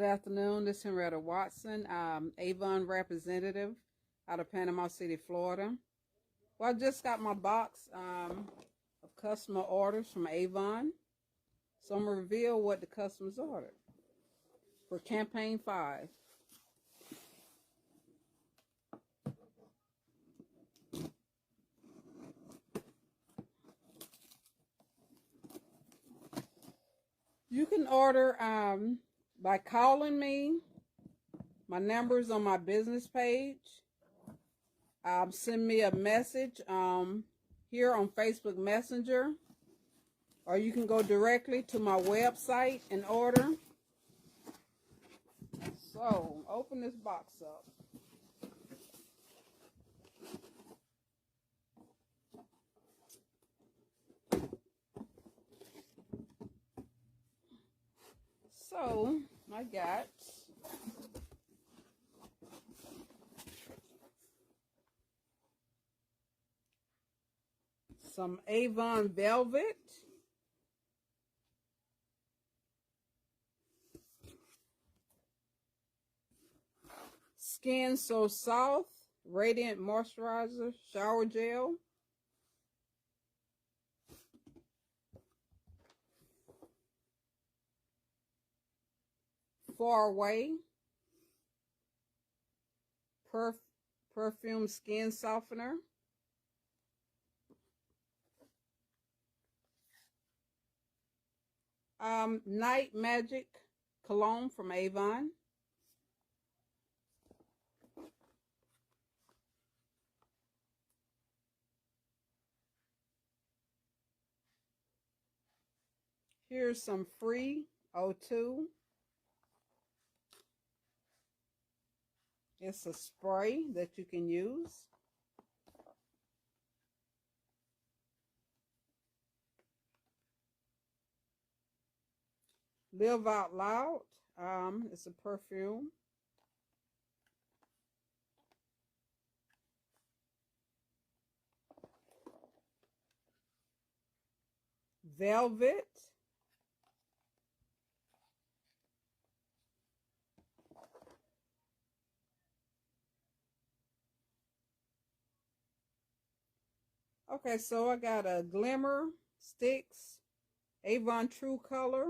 Good afternoon. This is Henrietta Watson, Avon representative out of Panama City, Florida. Well, I just got my box of customer orders from Avon. So I'm going to reveal what the customers ordered for campaign 5. You can order by calling me. My number's on my business page. Send me a message here on Facebook Messenger, or you can go directly to my website and order. So, open this box up. So, I got some Avon Velvet, Skin So Soft Radiant Moisturizer Shower Gel, Far Away Perfume Skin Softener, Night Magic Cologne from Avon, here's some free O2. It's a spray that you can use. Live Out Loud. It's a perfume. Velvet. Okay, so I got a Glimmer Sticks Avon True Color.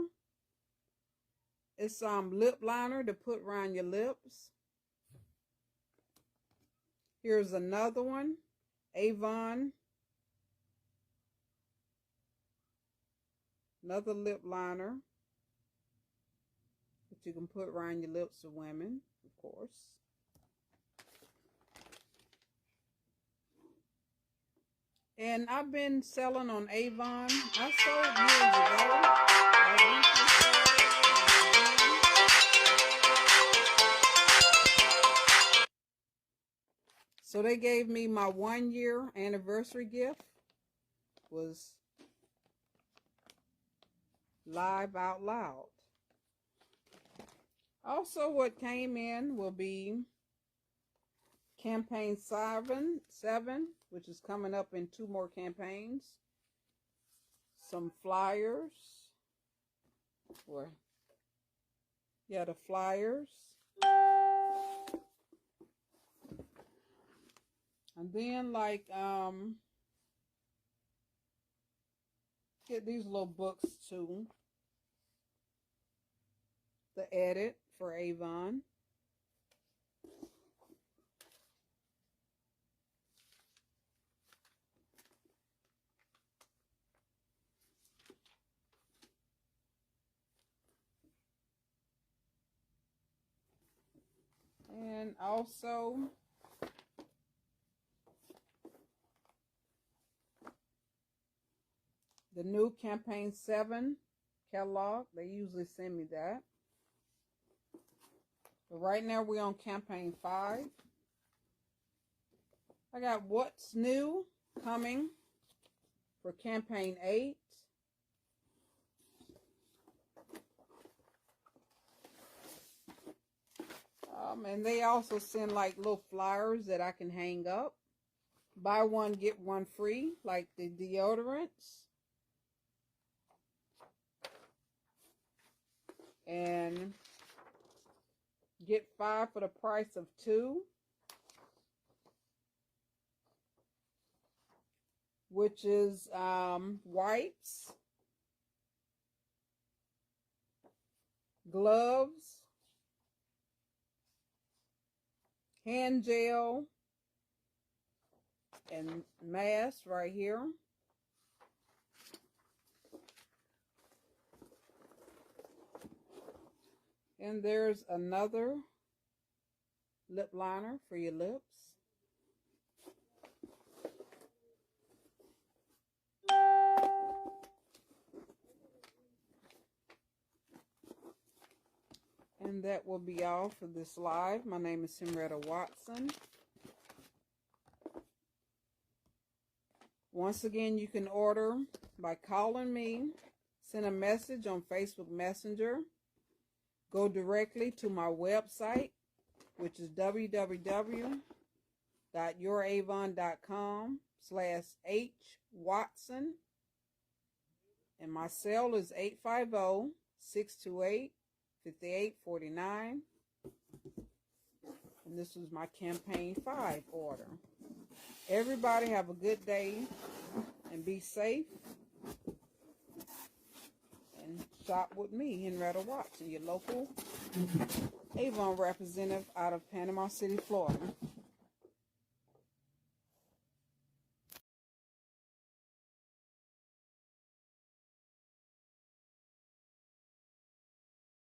It's lip liner to put around your lips. Here's another one, Avon. Another lip liner that you can put around your lips of women, of course. And I've been selling on Avon. I sold years ago. So they gave me my 1-year anniversary gift. Was Live Out Loud. Also, what came in will be campaign 7, which is coming up in 2 more campaigns. Some flyers. The flyers. And then get these little books too. The edit for Avon. And also the new campaign 7 catalog. They usually send me that. But right now we're on campaign 5. I got what's new coming for campaign 8. And they also send like little flyers that I can hang up. Buy one, get one free, like the deodorants. And Get 5 for the price of 2, which is wipes, gloves, hand gel, and mask right here. And there's another lip liner for your lips. And that will be all for this live. My name is Henrietta Watson. Once again, you can order by calling me, send a message on Facebook Messenger, go directly to my website, which is www.youravon.com/hwatson. And my cell is 850-628-5849. And this was my campaign 5 order. Everybody have a good day and be safe. And shop with me, Henrietta Watson, your local Avon representative out of Panama City, Florida.